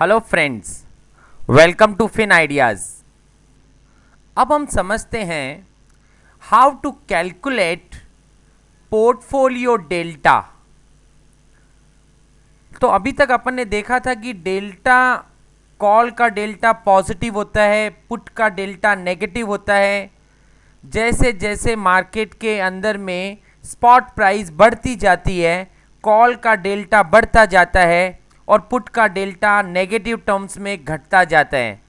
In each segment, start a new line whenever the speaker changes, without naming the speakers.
Hello friends, welcome to Fin Ideas. अब हम समझते हैं how to calculate portfolio delta. तो अभी तक अपन ने देखा था कि डेल्टा, कॉल का डेल्टा पॉजिटिव होता है, पुट का डेल्टा नेगेटिव होता है। जैसे जैसे मार्केट के अंदर में स्पॉट प्राइस बढ़ती जाती है, कॉल का डेल्टा बढ़ता जाता है और पुट का डेल्टा नेगेटिव टर्म्स में घटता जाता है।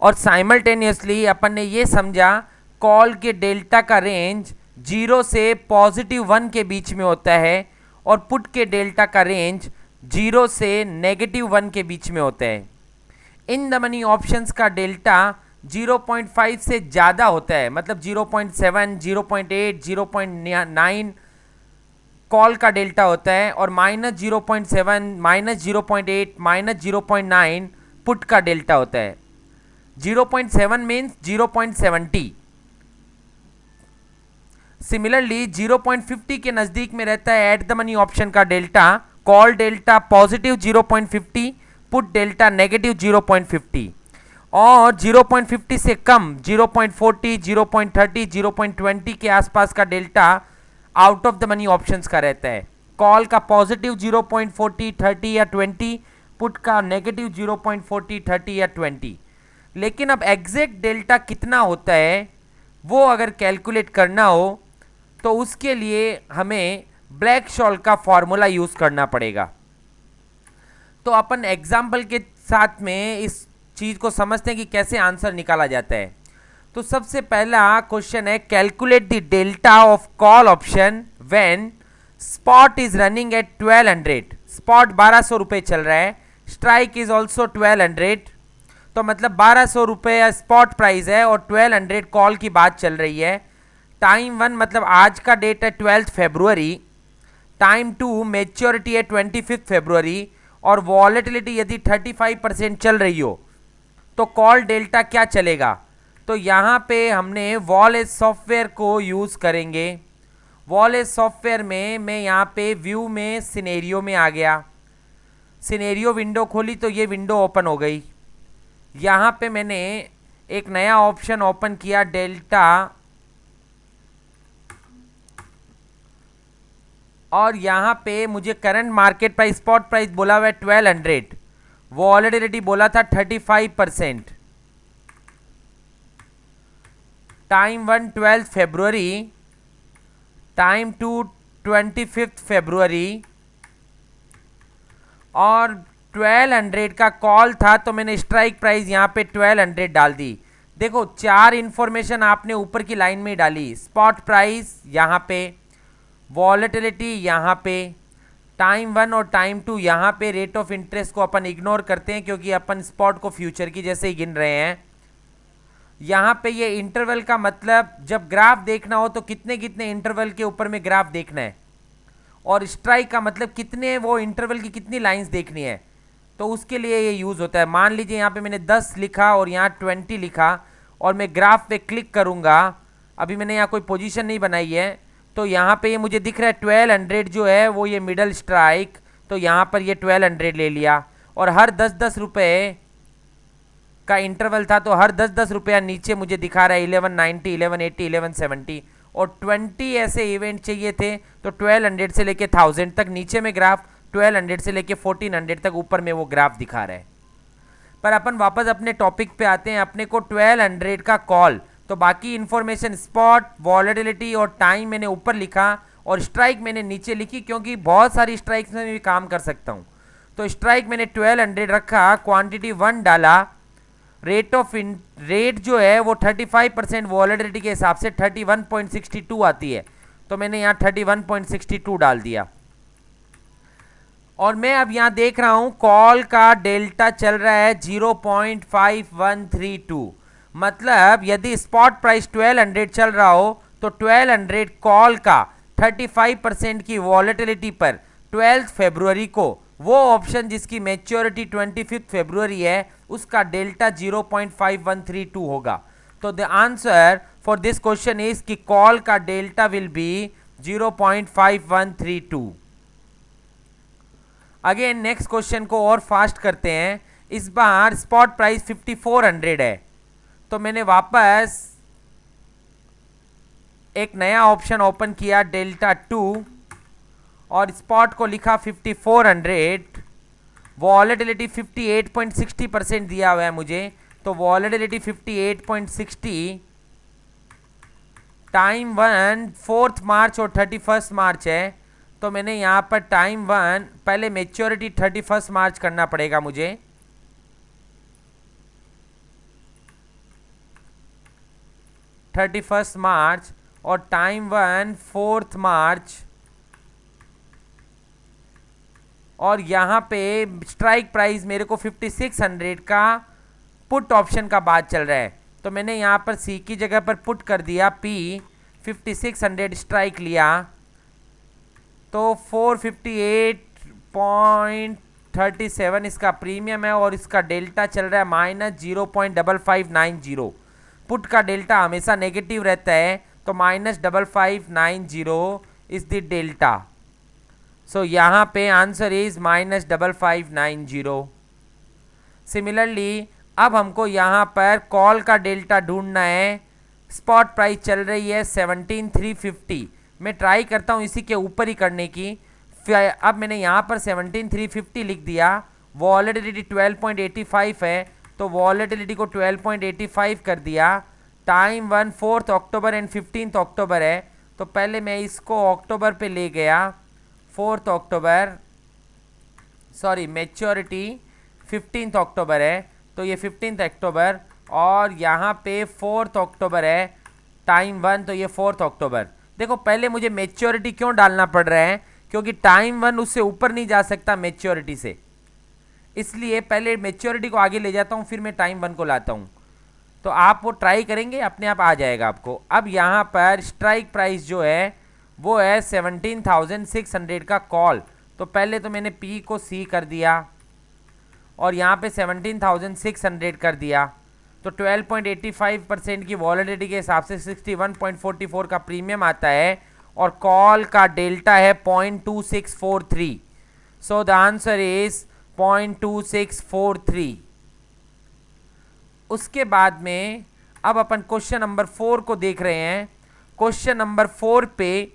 और साइमल्टेनियसली अपन ने ये समझा कॉल के डेल्टा का रेंज 0 से +1 के बीच में होता है और पुट के डेल्टा का रेंज 0 से -1 के बीच में होता है। इन द मनी ऑप्शंस का डेल्टा 0.5 से ज़्यादा होता है, मतलब 0.7, 0.8, 0.9 कॉल का डेल्टा होता है और -0.7, -0.8, -0.9 पुट का डेल्टा होता है। 0.7 मीन्स 0.70। सिमिलरली 0.50 के नज़दीक में रहता है एट द मनी ऑप्शन का delta, call delta positive 0.50, put delta negative 0.50। और 0.50 से कम 0.40, 0.30, 0.20 के आसपास का delta out of the money options का रहता है। कॉल का पॉजिटिव 0.40, 30 या 20, पुट का नेगेटिव 0.40, 30 या 20। लेकिन अब एग्जैक्ट डेल्टा कितना होता है वो अगर कैलकुलेट करना हो तो उसके लिए हमें ब्लैक शॉल का फॉर्मूला यूज़ करना पड़ेगा। तो अपन एग्जाम्पल के साथ में इस चीज़ को समझते हैं कि कैसे आंसर निकाला जाता है। तो सबसे पहला क्वेश्चन है, calculate the delta of call option when spot is running at 1200। Spot 1200 रुपये चल रहा है, स्ट्राइक इज ऑल्सो 1200। तो मतलब 1200 रुपये स्पॉट प्राइस है और 1200 कॉल की बात चल रही है। टाइम 1 मतलब आज का डेट है 12 फरवरी, टाइम 2 मेच्योरिटी है 25 फरवरी और वॉलेटिलिटी यदि 35% चल रही हो तो कॉल डेल्टा क्या चलेगा। तो यहाँ पे हमने वॉलेज सॉफ्टवेयर को यूज़ करेंगे। वॉलेज सॉफ्टवेयर में मैं यहाँ पे व्यू में सिनेरियो में आ गया, सिनेरियो विंडो खोली तो ये विंडो ओपन हो गई। यहाँ पे मैंने एक नया ऑप्शन ओपन किया, डेल्टा, और यहाँ पे मुझे current market price, spot price बोला हुआ है 1200, वॉलेटिलिटी बोला था 35%, टाइम 1 12 फरवरी, टाइम 2 25 फरवरी और 1200 का कॉल था तो मैंने स्ट्राइक प्राइस यहाँ पे 1200 डाल दी। देखो चार इंफॉर्मेशन आपने ऊपर की लाइन में डाली, स्पॉट प्राइस यहाँ पे, वॉलेटिलिटी यहाँ पे, टाइम 1 और टाइम 2 यहाँ पे। रेट ऑफ इंटरेस्ट को अपन इग्नोर करते हैं क्योंकि अपन स्पॉट को फ्यूचर की जैसे ही गिन रहे हैं। यहाँ पे ये इंटरवल का मतलब जब ग्राफ देखना हो तो कितने कितने इंटरवल के ऊपर में ग्राफ देखना है, और स्ट्राइक का मतलब कितने वो इंटरवल की कितनी लाइंस देखनी है, तो उसके लिए ये यूज़ होता है। मान लीजिए यहाँ पे मैंने 10 लिखा और यहाँ 20 लिखा और मैं ग्राफ पे क्लिक करूँगा, अभी मैंने यहाँ कोई पोजीशन नहीं बनाई है, तो यहाँ पे ये मुझे दिख रहा है 1200 जो है वो ये मिडल स्ट्राइक, तो यहाँ पर ये 1200 ले लिया। और हर 10-10 रुपये का इंटरवल था तो हर 10-10 रुपया नीचे मुझे दिखा रहा है 1190, 1180, 1170 और 20 ऐसे इवेंट चाहिए थे तो 1200 से लेके 1000 तक नीचे में ग्राफ, 1200 से लेके 1400 तक ऊपर में वो ग्राफ दिखा रहा है। पर अपन वापस अपने टॉपिक पे आते हैं, अपने को 1200 का कॉल, तो बाकी इन्फॉर्मेशन स्पॉट, वॉलेटिलिटी और टाइम मैंने ऊपर लिखा और स्ट्राइक मैंने नीचे लिखी क्योंकि बहुत सारी स्ट्राइक्स में भी काम कर सकता हूँ। तो स्ट्राइक मैंने 1200 रखा, क्वांटिटी 1 डाला, रेट जो है वो 35% वॉलेटिलिटी के हिसाब से 31.62 आती है, तो मैंने यहाँ 31.62 डाल दिया। और मैं अब यहाँ देख रहा हूँ कॉल का डेल्टा चल रहा है 0.5132, मतलब यदि स्पॉट प्राइस 1200 चल रहा हो तो 1200 कॉल का 35% की वॉलेटिलिटी पर 12 फरवरी को वो ऑप्शन जिसकी मेच्योरिटी 25 फरवरी है उसका डेल्टा 0.5132 होगा। तो the answer for this question is कि कॉल का delta will B 0.5132। Again next question को और फास्ट करते हैं इस बार स्पॉट प्राइस 5400 है, तो मैंने वापस एक नया ऑप्शन ओपन किया डेल्टा 2 और स्पॉट को लिखा 5400। वॉलेटिलिटी 58.60% दिया हुआ है मुझे, तो वॉलेटिलिटी 58.60। टाइम वन 4 मार्च और 31 मार्च है, तो मैंने यहाँ पर टाइम वन, पहले मेच्योरिटी 31 मार्च करना पड़ेगा मुझे। मार्च और टाइम वन 4 मार्च, और यहाँ पे स्ट्राइक प्राइस मेरे को 5600 का पुट ऑप्शन का बात चल रहा है, तो मैंने यहाँ पर सी की जगह पर पुट कर दिया पी 5600 स्ट्राइक लिया, तो 458.37 इसका प्रीमियम है और इसका डेल्टा चल रहा है -0.5590। पुट का डेल्टा हमेशा नेगेटिव रहता है, तो -5590 इज द डेल्टा। सो यहाँ पे आंसर इज -5590। सिमिलरली अब हमको यहाँ पर कॉल का डेल्टा ढूंढना है। स्पॉट प्राइस चल रही है 17,350। मैं ट्राई करता हूँ इसी के ऊपर ही करने की। अब मैंने यहाँ पर 17,350 लिख दिया। वॉलेटिलिटी 12.85 है, तो वॉलेटिलिटी को 12.85 कर दिया। टाइम वन 4 अक्टूबर एंड 15 अक्टूबर है, तो पहले मैं इसको अक्टूबर पे ले गया। 4 अक्टूबर, सॉरी मैच्योरिटी 15 अक्टूबर है, तो ये 15 अक्टूबर, और यहाँ पे 4 अक्टूबर है टाइम वन, तो ये 4 अक्टूबर। देखो पहले मुझे मैच्योरिटी क्यों डालना पड़ रहा है, क्योंकि टाइम वन उससे ऊपर नहीं जा सकता मैच्योरिटी से, इसलिए पहले मैच्योरिटी को आगे ले जाता हूँ, फिर मैं टाइम वन को लाता हूँ। तो आप वो ट्राई करेंगे, अपने आप आ जाएगा आपको। अब यहाँ पर स्ट्राइक प्राइस जो है वो है 17,600 का कॉल, तो पहले तो मैंने पी को सी कर दिया और यहाँ पे 17,600 कर दिया, तो 12.85% की वॉलेटिलिटी के हिसाब से 61.44 का प्रीमियम आता है, और कॉल का डेल्टा है 0.2643। So the answer is 0.2643। उसके बाद में अब अपन क्वेश्चन नंबर 4 को देख रहे हैं। क्वेश्चन नंबर 4 पे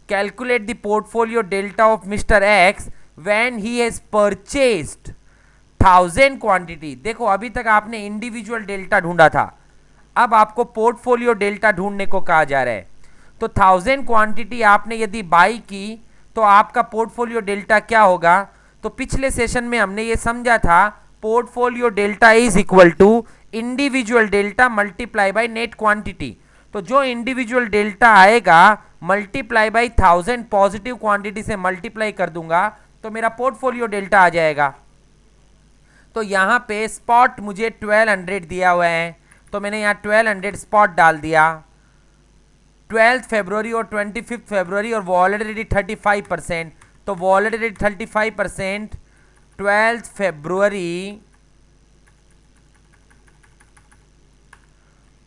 calculate the portfolio delta of mister x when he has purchased 1000 quantity. देखो अभी तक आपने इंडिविजुअल डेल्टा ढूंढा था, अब आपको पोर्टफोलियो डेल्टा ढूंढने को कहा जा रहा है। तो 1000 क्वांटिटी आपने यदि बाई की तो आपका पोर्टफोलियो डेल्टा क्या होगा। तो पिछले सेशन में हमने ये समझा था portfolio delta is equal to individual delta multiply by net quantity. तो जो इंडिविजुअल डेल्टा आएगा मल्टीप्लाई बाय 1000 पॉजिटिव क्वांटिटी से मल्टीप्लाई कर दूंगा, तो मेरा पोर्टफोलियो डेल्टा आ जाएगा। तो यहाँ पे स्पॉट मुझे 1200 दिया हुआ है, तो मैंने यहाँ 1200 स्पॉट डाल दिया। 12 फरवरी और 25 फरवरी और वॉलेटिलिटी 35%, तो वॉलेटिलिटी 35%, 12 फरवरी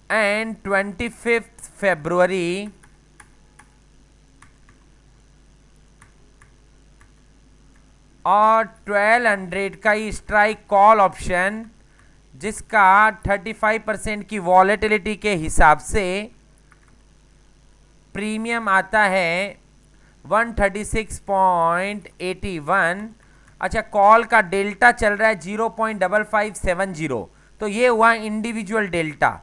एंड 25 फरवरी, और 1200 का ही स्ट्राइक कॉल ऑप्शन जिसका 35% की वॉलेटिलिटी के हिसाब से प्रीमियम आता है 136.81। अच्छा, कॉल का डेल्टा चल रहा है 0.5570, तो ये हुआ इंडिविजुअल डेल्टा,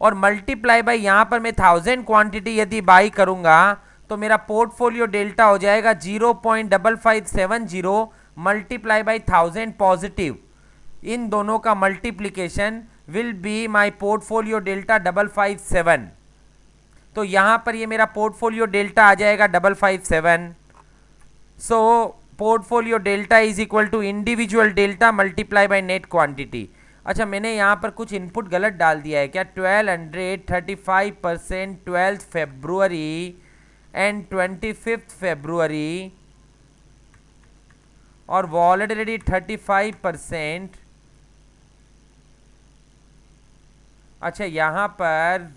और मल्टीप्लाई बाय यहाँ पर मैं 1000 क्वांटिटी यदि बाई करूँगा तो मेरा पोर्टफोलियो डेल्टा हो जाएगा 0.5570 मल्टीप्लाई बाय 1000 पॉजिटिव। इन दोनों का multiplication will be my portfolio delta 557। तो यहाँ पर ये मेरा पोर्टफोलियो डेल्टा आ जाएगा 557। So portfolio delta is equal to individual delta multiply by net quantity. अच्छा, मैंने यहाँ पर कुछ इनपुट गलत डाल दिया है क्या। 1200 35%, 12 फरवरी एंड 25 फरवरी, और वॉलेटिलिटी 35%। अच्छा, यहाँ पर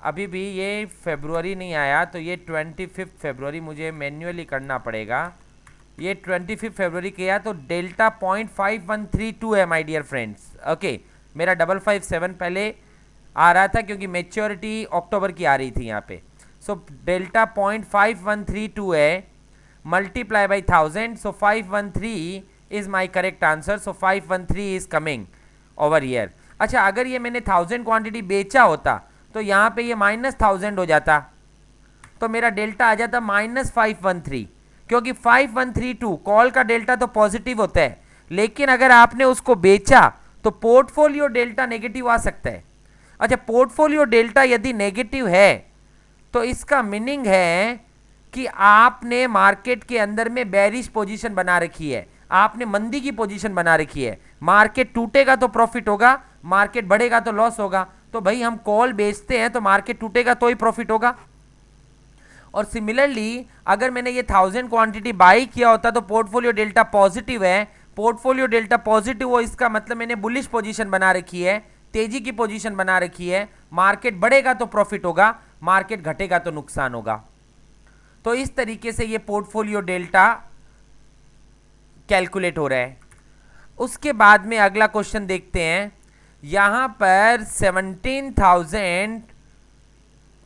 अभी भी ये फरवरी नहीं आया, तो ये 25 फरवरी मुझे मैन्युअली करना पड़ेगा। ये 25 फरवरी किया, तो डेल्टा 0.5132 है माय डियर फ्रेंड्स। ओके, मेरा 557 पहले आ रहा था क्योंकि मेच्योरिटी अक्टूबर की आ रही थी यहाँ पे। सो डेल्टा 0.5132 है, multiply by 1000, so 513 is my correct answer. So 513 is coming over year. अच्छा, अगर ये मैंने 1000 क्वांटिटी बेचा होता तो यहाँ पे ये -1000 हो जाता, तो मेरा डेल्टा आ जाता -513, क्योंकि 5132 कॉल का डेल्टा तो पॉजिटिव होता है, लेकिन अगर आपने उसको बेचा तो पोर्टफोलियो डेल्टा नेगेटिव आ सकता है। अच्छा, पोर्टफोलियो डेल्टा यदि नेगेटिव है तो इसका मीनिंग है कि आपने मार्केट के अंदर में बेरिश पोजीशन बना रखी है, आपने मंदी की पोजीशन बना रखी है। मार्केट टूटेगा तो प्रॉफिट होगा, मार्केट बढ़ेगा तो लॉस होगा। तो भाई हम कॉल बेचते हैं तो मार्केट टूटेगा तो ही प्रॉफिट होगा। और सिमिलरली अगर मैंने ये 1000 क्वांटिटी बाई किया होता तो पोर्टफोलियो डेल्टा पॉजिटिव है, पोर्टफोलियो डेल्टा पॉजिटिव हो इसका मतलब मैंने बुलिश पोजीशन बना रखी है, तेजी की पोजीशन बना रखी है। मार्केट बढ़ेगा तो प्रॉफिट होगा, मार्केट घटेगा तो नुकसान होगा। तो इस तरीके से ये पोर्टफोलियो डेल्टा कैलकुलेट हो रहा है। उसके बाद में अगला क्वेश्चन देखते हैं। यहां पर 17,000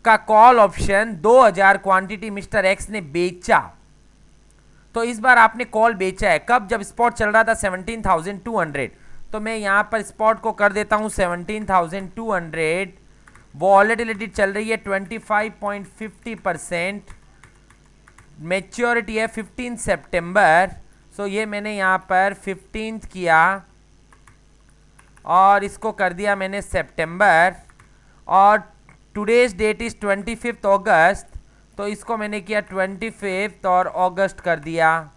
का call option 2000 quantity mister x ने बेचा। तो इस बार आपने कॉल बेचा है कब? जब स्पॉट चल रहा था 17,200। तो मैं यहां पर स्पॉट को कर देता हूं 17,200। वॉलेटिलिटी चल रही है 25.50%, मेच्योरिटी है 15 सितंबर। सो ये मैंने यहाँ पर 15th किया और इसको कर दिया मैंने सितंबर, और टुडेज डेट इज़ 25 अगस्त, तो इसको मैंने किया 25 और अगस्त कर दिया।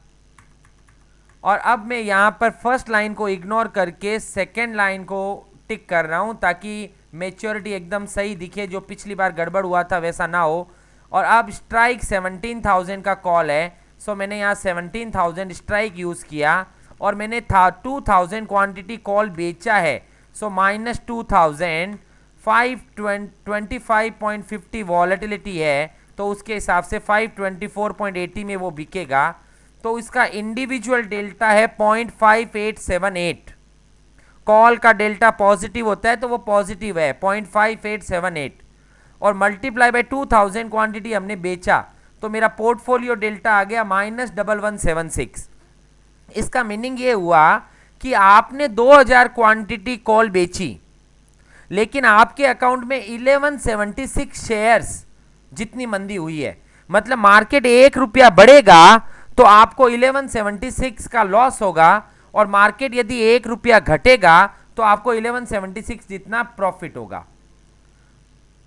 और अब मैं यहाँ पर फर्स्ट लाइन को इग्नोर करके सेकेंड लाइन को टिक कर रहा हूँ ताकि मेच्योरिटी एकदम सही दिखे, जो पिछली बार गड़बड़ हुआ था वैसा ना हो। और अब स्ट्राइक 17,000 का कॉल है, सो मैंने यहाँ 17,000 स्ट्राइक यूज़ किया और मैंने 2,000 क्वांटिटी कॉल बेचा है। सो -2,000, 525.50 वॉलेटिलिटी है, तो उसके हिसाब से 524.80 में वो बिकेगा। तो इसका इंडिविजुअल डेल्टा है 0.5878। कॉल का डेल्टा पॉजिटिव होता है तो वो पॉजिटिव है 0.5878, और मल्टीप्लाई बाय 2000 क्वांटिटी हमने बेचा तो मेरा पोर्टफोलियो डेल्टा आ गया -1176। इसका मीनिंग ये हुआ कि आपने 2000 क्वांटिटी कॉल बेची, लेकिन आपके अकाउंट में 1176 शेयर्स जितनी मंदी हुई है, मतलब मार्केट 1 रुपया बढ़ेगा तो आपको 1176 का लॉस होगा, और मार्केट यदि 1 रुपया घटेगा तो आपको 1176 जितना प्रॉफिट होगा।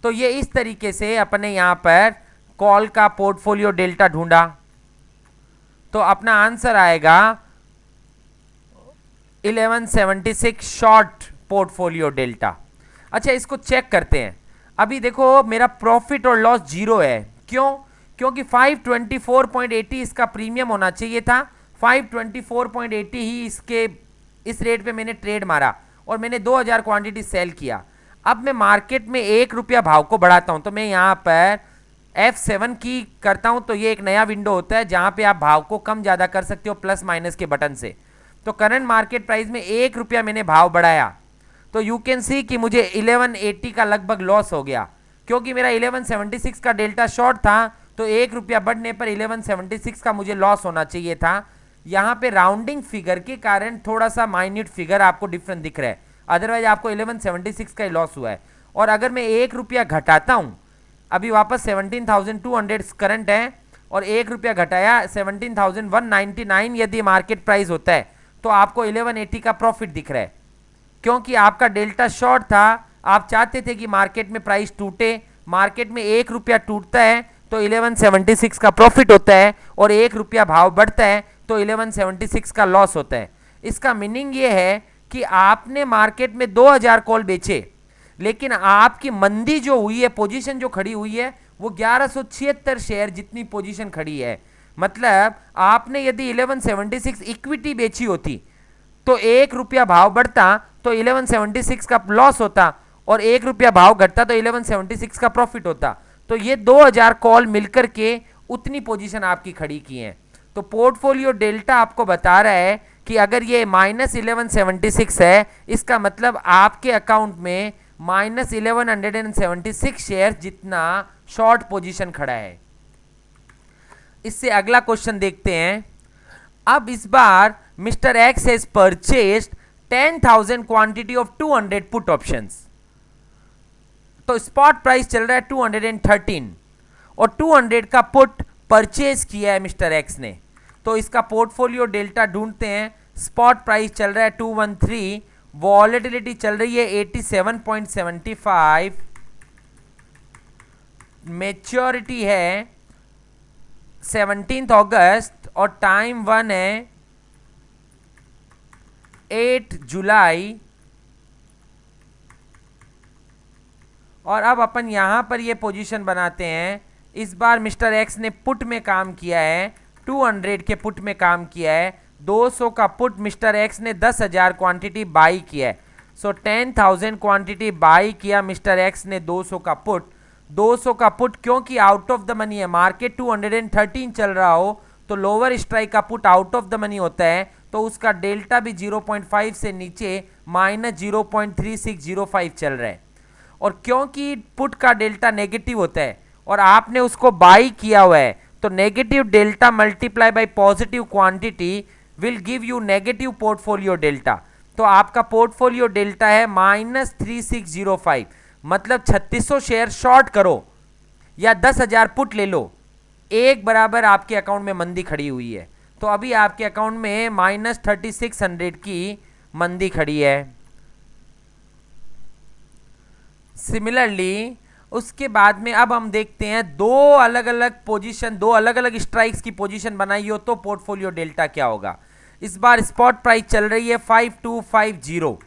तो ये इस तरीके से अपने यहां पर कॉल का पोर्टफोलियो डेल्टा ढूंढा, तो अपना आंसर आएगा 1176 शॉर्ट पोर्टफोलियो डेल्टा। अच्छा, इसको चेक करते हैं। अभी देखो मेरा प्रॉफिट और लॉस जीरो है, क्यों? क्योंकि 524.80 इसका प्रीमियम होना चाहिए था, 524.80 ही इसके इस रेट पे मैंने ट्रेड मारा और मैंने 2000 क्वांटिटी सेल किया। अब मैं मार्केट में 1 रुपया भाव को बढ़ाता हूं, तो मैं यहाँ पर F7 की करता हूं, तो ये एक नया विंडो होता है जहां पे आप भाव को कम ज़्यादा कर सकते हो प्लस माइनस के बटन से। तो करंट मार्केट प्राइस में 1 रुपया मैंने भाव बढ़ाया, तो यू कैन सी कि मुझे 1180 का लगभग लॉस हो गया, क्योंकि मेरा 1176 का डेल्टा शॉर्ट था, तो 1 रुपया बढ़ने पर 1176 का मुझे लॉस होना चाहिए था। यहाँ पे राउंडिंग फिगर के कारण थोड़ा सा माइन्यूट फिगर आपको डिफरेंट दिख रहा है, अदरवाइज आपको 1176 का ही लॉस हुआ है। और अगर मैं 1 रुपया घटाता हूँ, अभी वापस 17,200 करंट है, और 1 रुपया घटाया 17,199 यदि मार्केट प्राइस होता है तो आपको 1180 का प्रॉफिट दिख रहा है, क्योंकि आपका डेल्टा शॉर्ट था। आप चाहते थे कि मार्केट में प्राइस टूटे, मार्केट में 1 रुपया टूटता है तो 1176 का प्रॉफिट होता है, और 1 रुपया भाव बढ़ता है तो 1176 का लॉस होता है। इसका मीनिंग ये है कि आपने मार्केट में 2000 कॉल बेचे, लेकिन आपकी मंदी जो हुई है, पोजीशन जो खड़ी हुई है, वो 1176 शेयर जितनी पोजीशन खड़ी है। मतलब आपने यदि 1176 इक्विटी बेची होती तो 1 रुपया भाव बढ़ता तो 1176 का लॉस होता, और 1 रुपया भाव घटता तो 1176 का प्रॉफिट होता। तो ये 2000 कॉल मिलकर के उतनी पोजीशन आपकी खड़ी की है। तो पोर्टफोलियो डेल्टा आपको बता रहा है कि अगर ये -1176 है, इसका मतलब आपके अकाउंट में -1176 शेयर जितना शॉर्ट पोजीशन खड़ा है। इससे अगला क्वेश्चन देखते हैं। अब इस बार mister X has purchased 10,000 quantity of 200 put options. तो स्पॉट प्राइस चल रहा है 213 और 200 का पुट परचेज किया है मिस्टर एक्स ने। तो इसका पोर्टफोलियो डेल्टा ढूंढते हैं। स्पॉट प्राइस चल रहा है 213, वॉलेटिलिटी चल रही है 87.75, मेच्योरिटी है 17 अगस्त और टाइम 1 है 8 जुलाई। और अब अपन यहां पर ये पोजीशन बनाते हैं। इस बार मिस्टर एक्स ने पुट में काम किया है, 200 के पुट में काम किया है। 200 का पुट मिस्टर एक्स ने 10,000 क्वांटिटी बाई किया है। सो 10,000 क्वांटिटी बाई किया मिस्टर एक्स ने 200 का पुट। 200 का पुट क्योंकि आउट ऑफ द मनी है, मार्केट 213 चल रहा हो तो लोअर स्ट्राइक का put out of the money होता है, तो उसका डेल्टा भी 0.5 से नीचे -0.3605 चल रहा है। और क्योंकि पुट का डेल्टा नेगेटिव होता है और आपने उसको बाई किया हुआ है, तो negative delta multiply by positive quantity will give you negative portfolio delta. तो आपका पोर्टफोलियो डेल्टा है -3605, मतलब 3600 शेयर शॉर्ट करो या 10,000 पुट ले लो, एक बराबर आपके अकाउंट में मंदी खड़ी हुई है। तो अभी आपके अकाउंट में -3600 की मंदी खड़ी है। सिमिलरली उसके बाद में अब हम देखते हैं दो अलग अलग पोजीशन, दो अलग अलग स्ट्राइक्स की पोजीशन बनाई हो तो पोर्टफोलियो डेल्टा क्या होगा। इस बार स्पॉट प्राइस चल रही है 5250,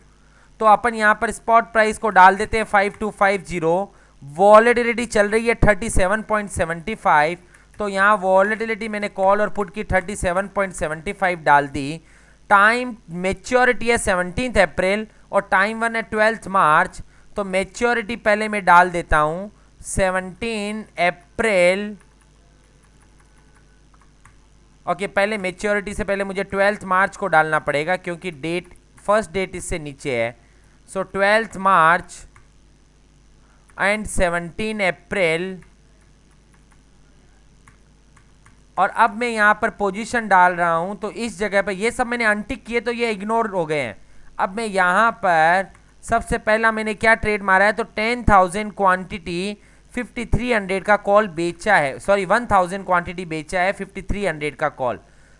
तो अपन यहां पर स्पॉट प्राइस को डाल देते हैं 5250। वॉलेटिलिटी चल रही है 37.75, तो यहाँ वॉलेटिलिटी मैंने कॉल और पुट की 37.75 डाल दी। टाइम मेच्योरिटी है 17 अप्रैल और टाइम 1 है 12 मार्च। तो मेच्योरिटी पहले मैं डाल देता हूं 17 अप्रैल। ओके, पहले मेच्योरिटी से पहले मुझे 12 मार्च को डालना पड़ेगा क्योंकि डेट फर्स्ट डेट इससे नीचे है। सो 12 मार्च एंड 17 अप्रैल। और अब मैं यहां पर पोजीशन डाल रहा हूं, तो इस जगह पर ये सब मैंने अनटिक किए तो ये इग्नोर हो गए हैं। अब मैं यहां पर सबसे पहला मैंने क्या ट्रेड मारा है, तो 10,000 क्वांटिटी 5300 का कॉल बेचा है, सॉरी 1000 क्वांटिटी बेचा है 5300 का कॉल।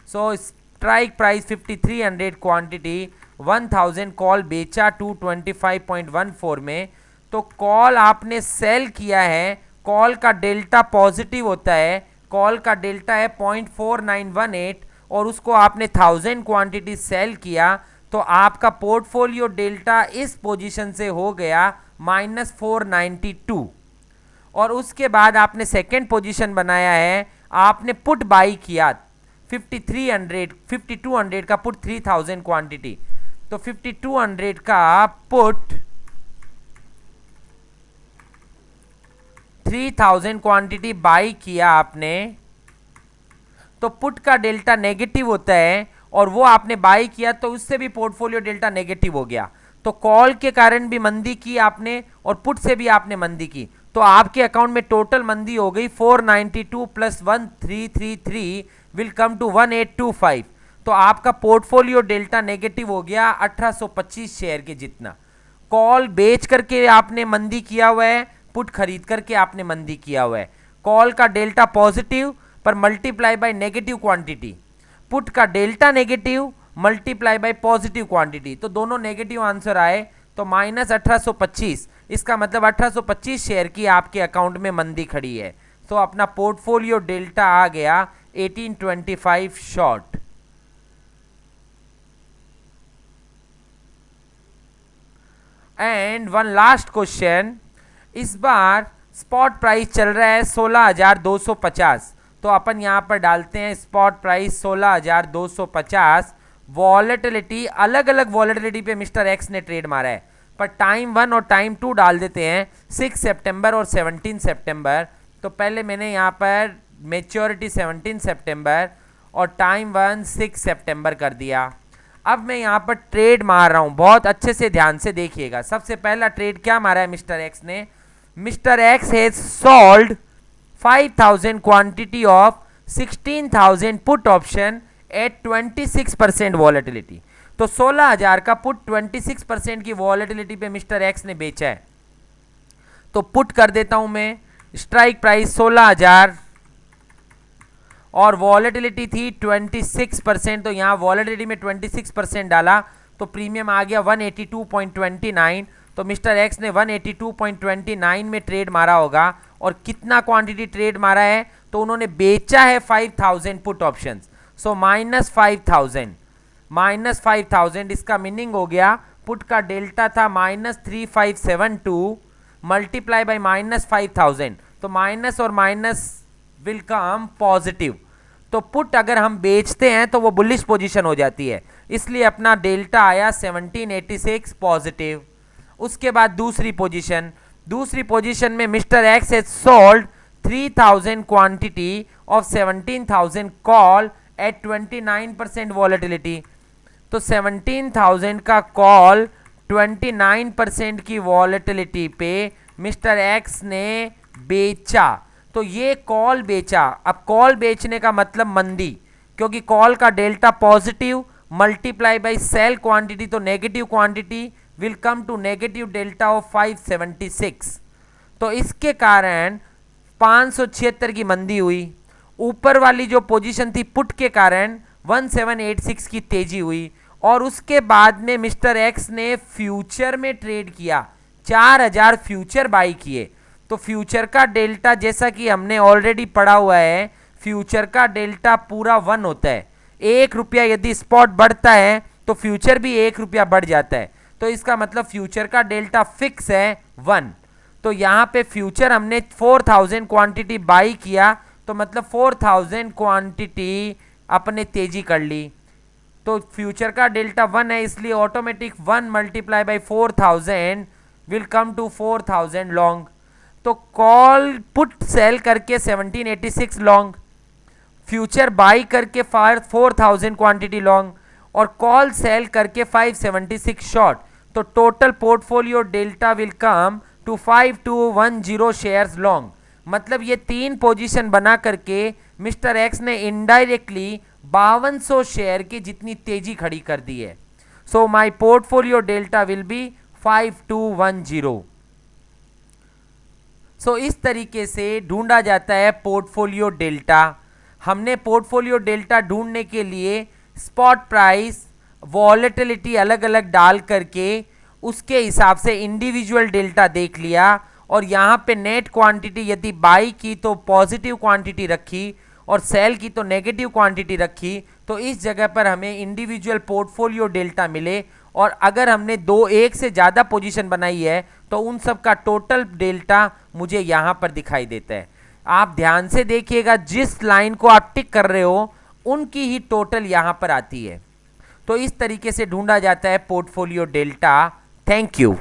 सो स्ट्राइक प्राइस 5300 क्वांटिटी 1000 कॉल बेचा 225.14 में। तो कॉल आपने सेल किया है, कॉल का डेल्टा पॉजिटिव होता है, कॉल का डेल्टा है 0.4918 और उसको आपने 1000 क्वांटिटी सेल किया, तो आपका पोर्टफोलियो डेल्टा इस पोजीशन से हो गया -492। और उसके बाद आपने सेकेंड पोजीशन बनाया है, आपने पुट बाई किया 5200 का पुट 3000 क्वांटिटी। तो 5200 का पुट 3000 क्वांटिटी बाई किया आपने, तो पुट का डेल्टा नेगेटिव होता है और वो आपने बाई किया तो उससे भी पोर्टफोलियो डेल्टा नेगेटिव हो गया। तो कॉल के कारण भी मंदी की आपने और पुट से भी आपने मंदी की, तो आपके अकाउंट में टोटल मंदी हो गई 492 प्लस 1333 विल कम टू 1825। तो आपका पोर्टफोलियो डेल्टा नेगेटिव हो गया 1825 शेयर के जितना। कॉल बेच करके आपने मंदी किया हुआ है, पुट खरीद करके आपने मंदी किया हुआ है। कॉल का डेल्टा पॉजिटिव पर multiply by negative quantity, put का delta negative multiply by positive quantity, तो दोनों नेगेटिव आंसर आए तो -1825। इसका मतलब 1825 शेयर की आपके अकाउंट में मंदी खड़ी है। तो अपना पोर्टफोलियो डेल्टा आ गया 1825 short. And one last question. इस बार स्पॉट प्राइस चल रहा है 16,250, तो अपन यहां पर डालते हैं स्पॉट प्राइस 16,250। वॉलेटिलिटी अलग अलग वॉलेटिलिटी पे मिस्टर एक्स ने ट्रेड मारा है, पर टाइम 1 और टाइम 2 डाल देते हैं 6 सितंबर और 17 सितंबर। तो पहले मैंने यहाँ पर मेच्योरिटी 17 सितंबर और टाइम 1 6 सितंबर कर दिया। अब मैं यहाँ पर ट्रेड मार रहा हूँ, बहुत अच्छे से ध्यान से देखिएगा। सबसे पहला ट्रेड क्या मारा है मिस्टर एक्स ने? Mister X has sold 5000 quantity of 16000 put option at 26% volatility. तो 16000 का पुट 26% की वॉलेटिलिटी पे मिस्टर एक्स ने बेचा है। तो पुट कर देता हूं मैं, स्ट्राइक प्राइस 16000 और वॉलेटिलिटी थी 26%। तो यहाँ वॉलेटिलिटी में 26% डाला तो प्रीमियम आ गया 182.29। तो मिस्टर एक्स ने 182.29 में ट्रेड मारा होगा। और कितना क्वांटिटी ट्रेड मारा है? तो उन्होंने बेचा है 5000 पुट ऑप्शंस। सो -5000 इसका मीनिंग हो गया पुट का डेल्टा था -3572 मल्टीप्लाई बाई -5000। तो माइनस और माइनस विल कम पॉजिटिव। तो पुट अगर हम बेचते हैं तो वो बुलिश पोजीशन हो जाती है, इसलिए अपना डेल्टा आया 1786 पॉजिटिव। उसके बाद दूसरी पोजीशन में mister X has sold 3000 quantity of 17000 call at 29% volatility. तो 17000 का कॉल 29% की वॉलेटिलिटी पे मिस्टर एक्स ने बेचा। तो ये कॉल बेचा। अब कॉल बेचने का मतलब मंदी, क्योंकि कॉल का delta positive multiply by sell quantity, तो negative quantity will come to negative delta of 576। तो इसके कारण 576 की मंदी हुई। ऊपर वाली जो पोजीशन थी पुट के कारण 1786 की तेजी हुई। और उसके बाद में मिस्टर एक्स ने फ्यूचर में ट्रेड किया, 4000 फ्यूचर बाई किए। तो फ्यूचर का डेल्टा जैसा कि हमने ऑलरेडी पढ़ा हुआ है, फ्यूचर का डेल्टा पूरा 1 होता है। 1 रुपया यदि स्पॉट बढ़ता है तो फ्यूचर भी 1 रुपया बढ़ जाता है। तो इसका मतलब फ्यूचर का डेल्टा फिक्स है 1। तो यहाँ पे फ्यूचर हमने 4000 क्वांटिटी बाई किया, तो मतलब 4000 क्वांटिटी अपने तेजी कर ली। तो फ्यूचर का डेल्टा 1 है, इसलिए automatic 1 multiply by 4000 will come to 4000 long. तो कॉल पुट सेल करके 1786 लॉन्ग, फ्यूचर बाई करके 4000 क्वांटिटी लॉन्ग, और कॉल सेल करके 576 शॉर्ट। तो total portfolio delta will come to 5210 shares long. मतलब ये 3 पोजीशन बना करके मिस्टर एक्स ने इनडायरेक्टली 5200 शेयर की जितनी तेजी खड़ी कर दी है। So my portfolio delta will be 5210। सो इस तरीके से ढूंढा जाता है पोर्टफोलियो डेल्टा। हमने पोर्टफोलियो डेल्टा ढूंढने के लिए स्पॉट प्राइस, वॉलेटिलिटी अलग अलग डाल करके उसके हिसाब से इंडिविजुअल डेल्टा देख लिया। और यहाँ पे नेट क्वांटिटी यदि बाई की तो पॉजिटिव क्वांटिटी रखी और सेल की तो नेगेटिव क्वांटिटी रखी। तो इस जगह पर हमें इंडिविजुअल पोर्टफोलियो डेल्टा मिले। और अगर हमने एक से ज़्यादा पोजीशन बनाई है तो उन सब का टोटल डेल्टा मुझे यहाँ पर दिखाई देता है। आप ध्यान से देखिएगा, जिस लाइन को आप टिक कर रहे हो उनकी ही टोटल यहाँ पर आती है। तो इस तरीके से ढूंढा जाता है पोर्टफोलियो डेल्टा। Thank you.